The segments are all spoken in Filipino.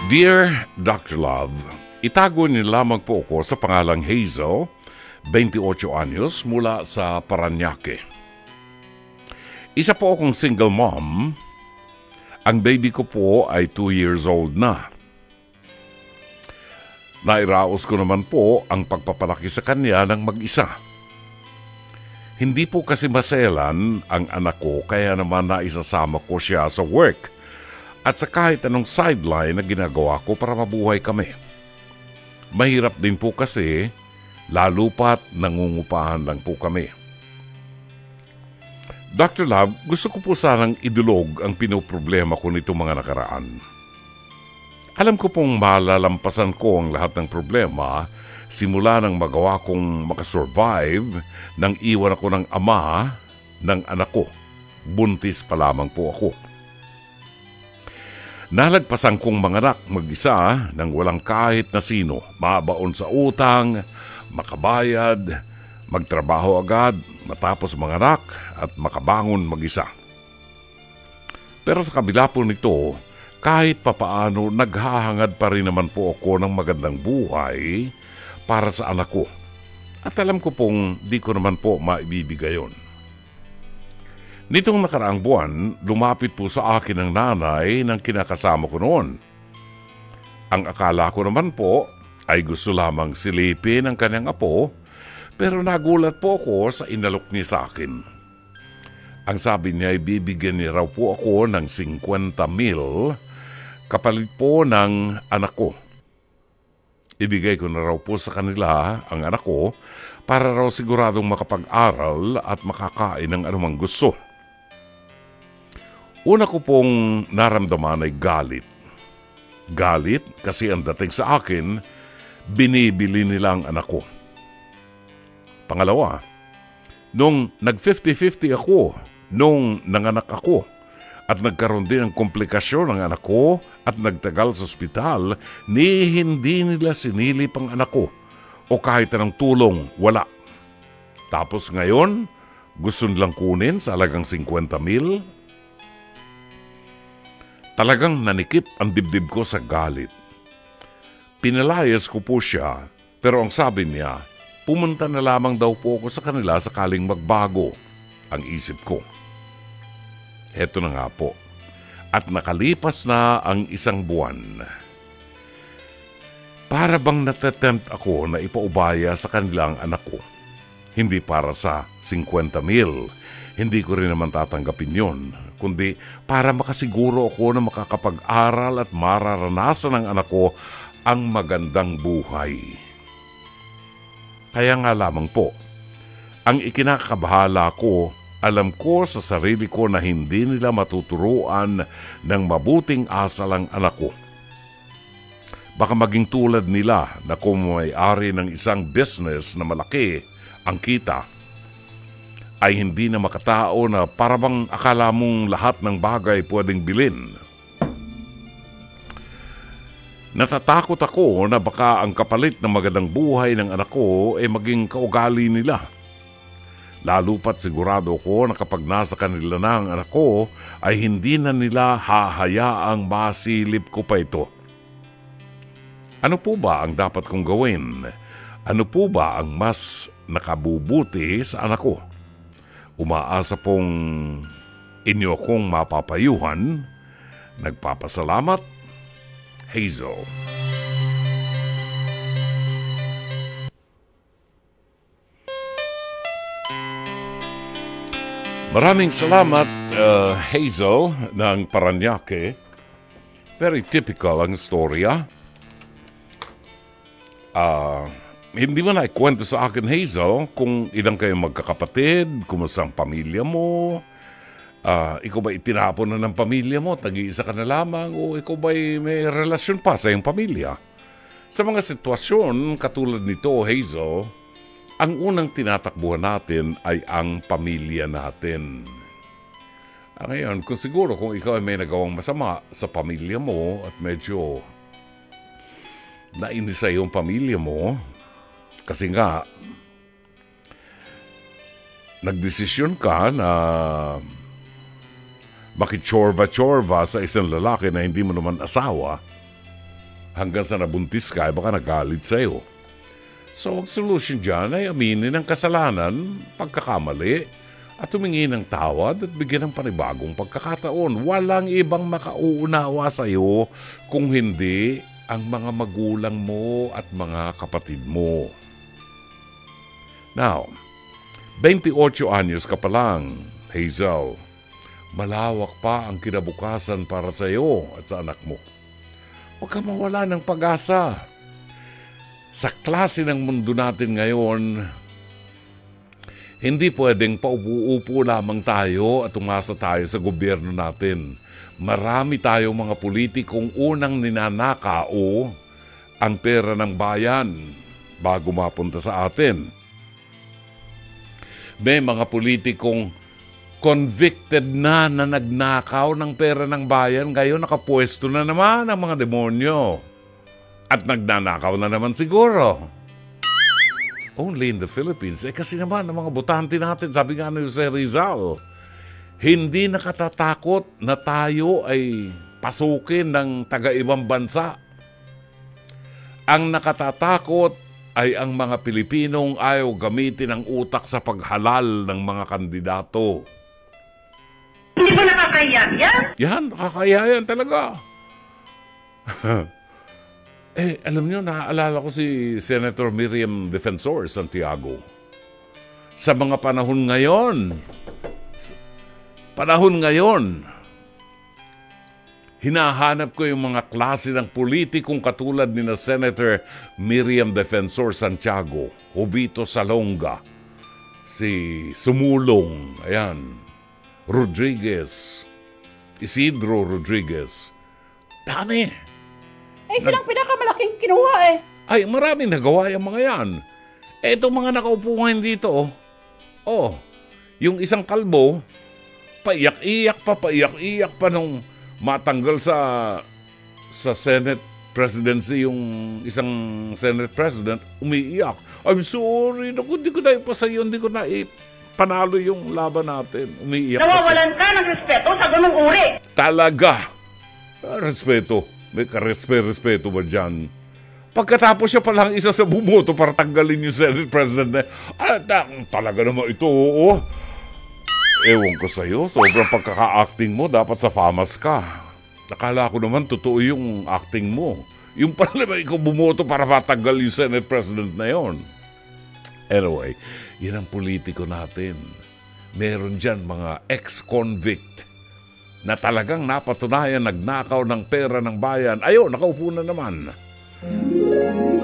Dear Dr. Love, itago niyo lamang po ako sa pangalang Hazel, 28 anyos, mula sa Parañaque. Isa po akong single mom. Ang baby ko po ay 2 years old na. Nairaos ko naman po ang pagpapalaki sa kanya ng mag-isa. Hindi po kasi maselan ang anak ko, kaya naman naisasama ko siya sa work at sa kahit anong sideline na ginagawa ko para mabuhay kami. Mahirap din po kasi, lalo pat nangungupahan lang po kami. Dr. Love, gusto ko po sanang idulog ang pinoproblema ko nitong mga nakaraan. Alam ko pong malalampasan ko ang lahat ng problema simula nang magawa kong makasurvive nang iwan ako ng ama ng anak ko. Buntis pa lamang po ako. Nalagpasan kong manganak mag-isa nang walang kahit na sino, mabaon sa utang, makabayad, magtrabaho agad, matapos manganak at makabangon mag-isa. Pero sa kabila po nito, kahit papaano naghahangad pa rin naman po ako ng magandang buhay para sa anak ko. At alam ko pong di ko naman po maibibigay yon. Nitong nakaraang buwan, lumapit po sa akin ang nanay ng kinakasama ko noon. Ang akala ko naman po ay gusto lamang silipin ang kanyang apo, pero nagulat po ako sa inalok niya sa akin. Ang sabi niya ay bibigyan niya raw po ako ng 50,000 kapalit po ng anak ko. Ibigay ko na raw po sa kanila ang anak ko para raw siguradong makapag-aral at makakain ng anumang gusto. Una ko pong naramdaman ay galit. Galit kasi ang dating sa akin, binibili nila ang anak ko. Pangalawa, nung nag-50-50 ako, nung nanganak ako, at nagkaroon din ng komplikasyon ng anak ko at nagtagal sa ospital, ni hindi nila sinilip ang anak ko o kahit anong tulong, wala. Tapos ngayon, gusto nilang kunin sa halagang 50,000. Talagang nanikip ang dibdib ko sa galit. Pinalayas ko po siya, pero ang sabi niya, pumunta na lamang daw po ako sa kanila sakaling magbago ang isip ko. Heto na nga po. At nakalipas na ang 1 buwan. Para bang natatempt ako na ipaubaya sa kanilang anak ko. Hindi para sa 50,000. Hindi ko rin naman tatanggapin yon, kundi para makasiguro ako na makakapag-aral at mararanasan ng anak ko ang magandang buhay. Kaya nga lamang po, ang ikinakabahala ko, alam ko sa sarili ko na hindi nila matuturuan ng mabuting asal ang anak ko. Baka maging tulad nila na kung may-ari ng isang business na malaki ang kita, ay hindi na makatao na parabang akala mong lahat ng bagay pwedeng bilhin. Natatakot ako na baka ang kapalit ng magandang buhay ng anak ko ay maging kaugali nila. Lalo pat sigurado ko na kapag nasa kanila na ang anak ko, ay hindi na nila hahayaang masilip ko pa ito. Ano po ba ang dapat kong gawin? Ano po ba ang mas nakabubuti sa anak ko? Umaasa pong inyo akong mapapayuhan. Nagpapasalamat, Hazel. Maraming salamat, Hazel ng Parañaque. Very typical ang storya. Hindi mo na ikwento sa akin, Hazel, kung ilang kayo magkakapatid, kumusta ang pamilya mo, ikaw ba itinapon na ng pamilya mo, tag-iisa ka na lamang, o ikaw ba may relasyon pa sa iyong pamilya? Sa mga sitwasyon katulad nito, Hazel, ang unang tinatakbuhan natin ay ang pamilya natin. Ngayon, kung siguro kung ikaw ay may nagawang masama sa pamilya mo at medyo nainis sa iyong pamilya mo, kasi nga, nagdesisyon ka na makitsorba-tsorba sa isang lalaki na hindi mo naman asawa, hanggang sa nabuntis ka, baka nagalit sa'yo. So, ang solution dyan ay aminin ang kasalanan, pagkakamali, at humingi ng tawad at bigyan ng panibagong pagkakataon. Walang ibang makauunawa sa'yo kung hindi ang mga magulang mo at mga kapatid mo. Now, 28 anyos ka pa lang, Hazel. Malawak pa ang kinabukasan para sa iyo at sa anak mo. Huwag ka mawala ng pag-asa. Sa klase ng mundo natin ngayon, hindi pwedeng paupo-upo lamang tayo at umasa tayo sa gobyerno natin. Marami tayong mga politikong unang ninanakao ang pera ng bayan bago mapunta sa atin. May mga politikong convicted na nagnakaw ng pera ng bayan. Ngayon nakapwesto na naman ang mga demonyo. At nagnanakaw na naman siguro. Only in the Philippines. Kasi naman ang mga botante natin, sabi nga ni Jose Rizal, hindi nakatatakot na tayo ay pasukin ng taga-ibang bansa. Ang nakatatakot ay ang mga Pilipinong ayaw gamitin ang utak sa paghalal ng mga kandidato. Hindi ba nakakaya yan? Yan, nakakaya yan talaga. Alam niyo, naaalala ko si Senator Miriam Defensor Santiago. Sa mga panahon ngayon, hinahanap ko yung mga klase ng politikong katulad ni na Senator Miriam Defensor Santiago, Jovito Salonga, si Sumulong, ayan, Rodriguez, Isidro Rodriguez. Dami. Silang pinakamalaking kinuha eh. Ay, maraming nagawa yung mga yan. Itong mga nakaupo ngayon dito, yung isang kalbo, paiyak-iyak pa nung matanggal sa Senate presidency yung isang Senate president, umiiyak. I'm sorry, hindi ko na ipasa yun, hindi ko na panalo yung laban natin. Umiiyak. Nawawalan ka ng respeto sa ganung uri. Talaga. Respeto. May karespeto ba dyan? Pagkatapos siya palang isa sa bumoto para tanggalin yung Senate President talaga naman ito, oo. Ewan ko sa'yo, sobrang pagkaka-acting mo, dapat sa FAMAS ka. Nakala ko naman totoo yung acting mo. Yung pala naman ikaw bumoto para matanggal yung Senate President na yon. Anyway, yan ang politiko natin. Meron dyan mga ex-convict na talagang napatunayan nagnakaw ng pera ng bayan. Ayun, nakaupo na naman.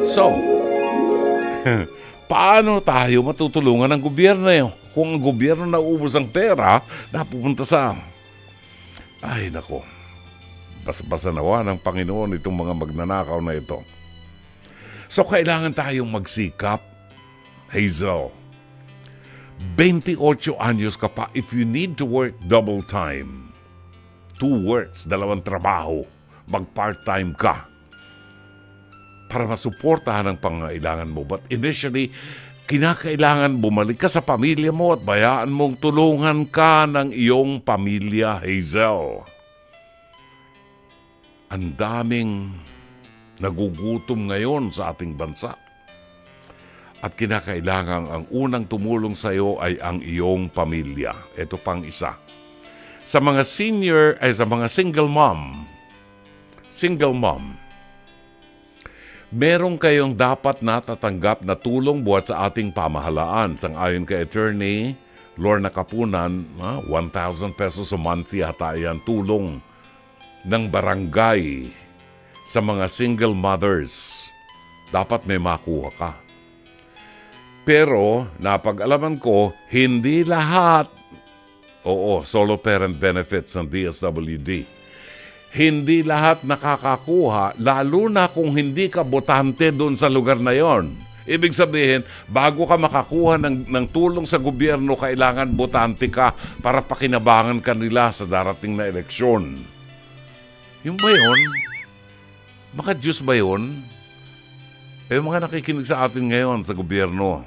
So, paano tayo matutulungan ng gobyerno? Kung ang gobyerno nauubos ang pera, napupunta sa... Ay, nako. Bas-basa nawa ng Panginoon itong mga magnanakaw na ito. So, kailangan tayong magsikap. Hazel, 28 anyos ka pa. If you need to work double time, 2 works, 2 trabaho, mag-part-time ka para masuportahan ang pangailangan mo. But initially, kinakailangan bumalik ka sa pamilya mo at bayaan mong tulungan ka ng iyong pamilya, Hazel. Ang daming nagugutom ngayon sa ating bansa. At kinakailangan ang unang tumulong sa iyo ay ang iyong pamilya. Ito pang isa. Sa mga sa mga single mom, meron kayong dapat natatanggap na tulong buhat sa ating pamahalaan. Sang-ayon kay Attorney Lorna Kapunan, 1,000 pesos a month yata yan, tulong ng barangay sa mga single mothers. Dapat may makuha ka. Pero, napag-alaman ko, hindi lahat, solo parent benefits ng DSWD. Hindi lahat nakakakuha, lalo na kung hindi ka botante doon sa lugar na yon. Ibig sabihin, bago ka makakuha ng tulong sa gobyerno, kailangan botante ka para pakinabangan ka nila sa darating na eleksyon. Yung ba yun? Maka-Diyos ba yun? Mga nakikinig sa atin ngayon sa gobyerno,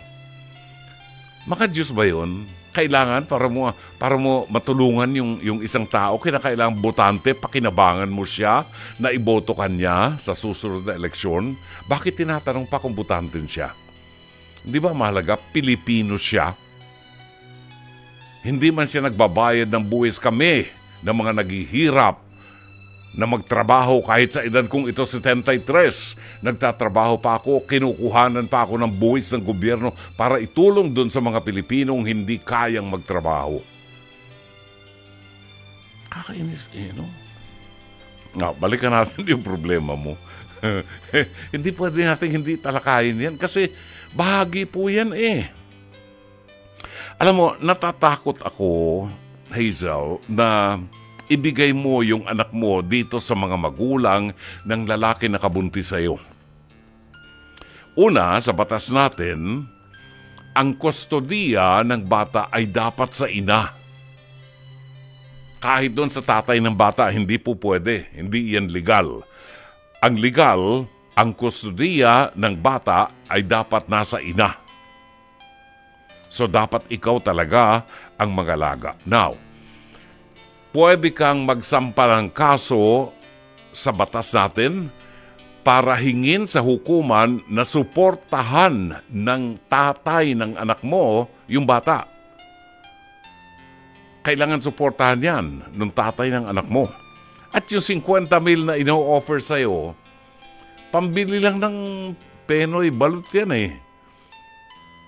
maka-Diyos ba yun? kailangan para mo matulungan yung isang tao, kinakailangan botante, pakinabangan mo siya, na iboto ka niya sa susunod na eleksyon. Bakit tinatanong pa kung botante siya? Di ba mahalaga, Pilipino siya? Hindi man siya nagbabayad ng buwis, kami ng mga naghihirap na magtrabaho kahit sa edad kong ito 73. Nagtatrabaho pa ako, kinukuhanan pa ako ng buwis ng gobyerno para itulong doon sa mga Pilipinong hindi kayang magtrabaho. Kakainis no? Balikan natin yung problema mo. Hindi pwede natin hindi talakayin yan kasi bahagi po yan Alam mo, natatakot ako, Hazel, na ibigay mo yung anak mo dito sa mga magulang ng lalaki na kabuntis sa'yo. Una, sa batas natin, ang kustodiya ng bata ay dapat sa ina. Kahit doon sa tatay ng bata, hindi po pwede. Hindi yan legal. Ang legal, ang kustodiya ng bata ay dapat nasa ina. So, dapat ikaw talaga ang mag-alaga. Now, pwede kang magsampa ng kaso sa batas natin para hingin sa hukuman na suportahan ng tatay ng anak mo yung bata. Kailangan suportahan yan ng tatay ng anak mo. At yung 50,000 na ino-offer sa'yo, pambili lang ng Penoy balot yan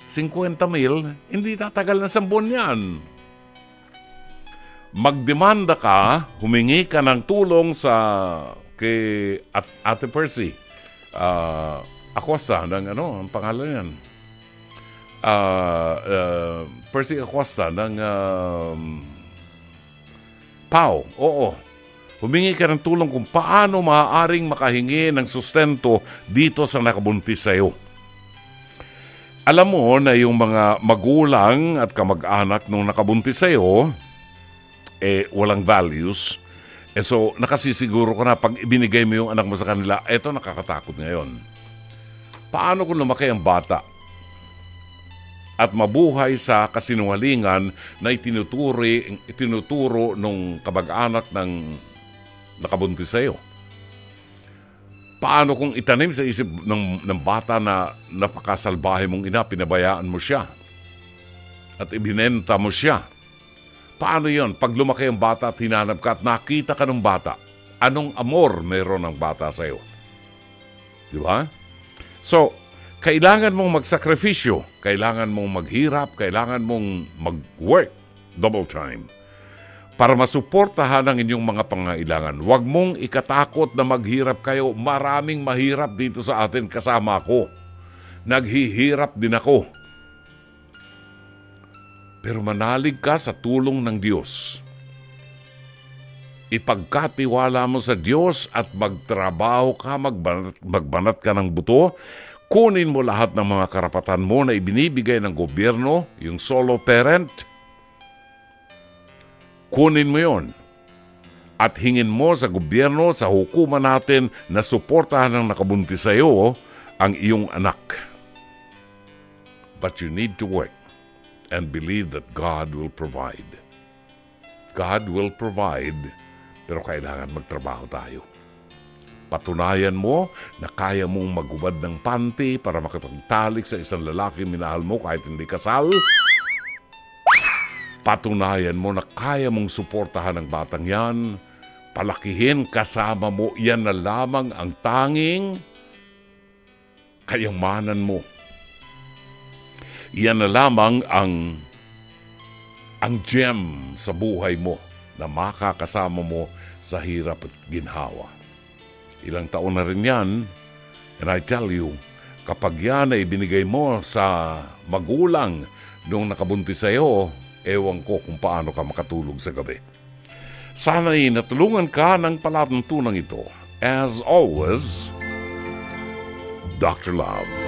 50,000, hindi tatagal na 10 buwan yan. Magdemanda ka, humingi ka ng tulong kay Ate Percy Acosta ng ang pangalan yan? Percy Acosta ng PAO. Oo. Humingi ka ng tulong kung paano maaaring makahingi ng sustento dito sa nakabuntis sa'yo. Alam mo na yung mga magulang at kamag-anak nung nakabuntis sa'yo, walang values. So, nakasisiguro ka na pag ibinigay mo yung anak mo sa kanila, eto nakakatakot ngayon. Paano kung lumaki ang bata at mabuhay sa kasinungalingan na itinuturo nung kamag-anak ng nakabuntis sa'yo? Paano kung itanim sa isip ng bata na napakasalbahe mong ina, pinabayaan mo siya at ibinenta mo siya? Paano yon? Pag lumaki ang bata at hinanap ka at nakita ka ng bata, anong amor meron ng bata sa'yo? Di ba? So, kailangan mong magsakripisyo, kailangan mong maghirap, kailangan mong mag-work double time para masuportahan ang inyong mga pangailangan. Huwag mong ikatakot na maghirap kayo. Maraming mahirap dito sa atin kasama ko. Naghihirap din ako. Pero manalig ka sa tulong ng Diyos. Ipagkatiwala mo sa Diyos at magtrabaho ka, magbanat ka ng buto. Kunin mo lahat ng mga karapatan mo na ibinibigay ng gobyerno, yung solo parent. Kunin mo yon at hingin mo sa gobyerno, sa hukuman natin na suportahan ng nakabuntis sa iyo ang iyong anak. But you need to work and believe that God will provide. God will provide, pero kailangan magtrabaho tayo. Patunayan mo na kaya mong magubad ng panty para makipagtalik sa isang lalaki minahal mo kahit hindi kasal. Patunayan mo na kaya mong suportahan ang batang yan. Palakihin kasama mo, yan na lamang ang tanging kayamanan mo. Yan na lamang ang gem sa buhay mo na makakasama mo sa hirap at ginhawa. Ilang taon na rin yan, and I tell you, kapag yan ay binigay mo sa magulang nung nakabuntis sa iyo, ewan ko kung paano ka makatulog sa gabi. Sana'y natulungan ka ng palatuntunan ito. As always, Dr. Love.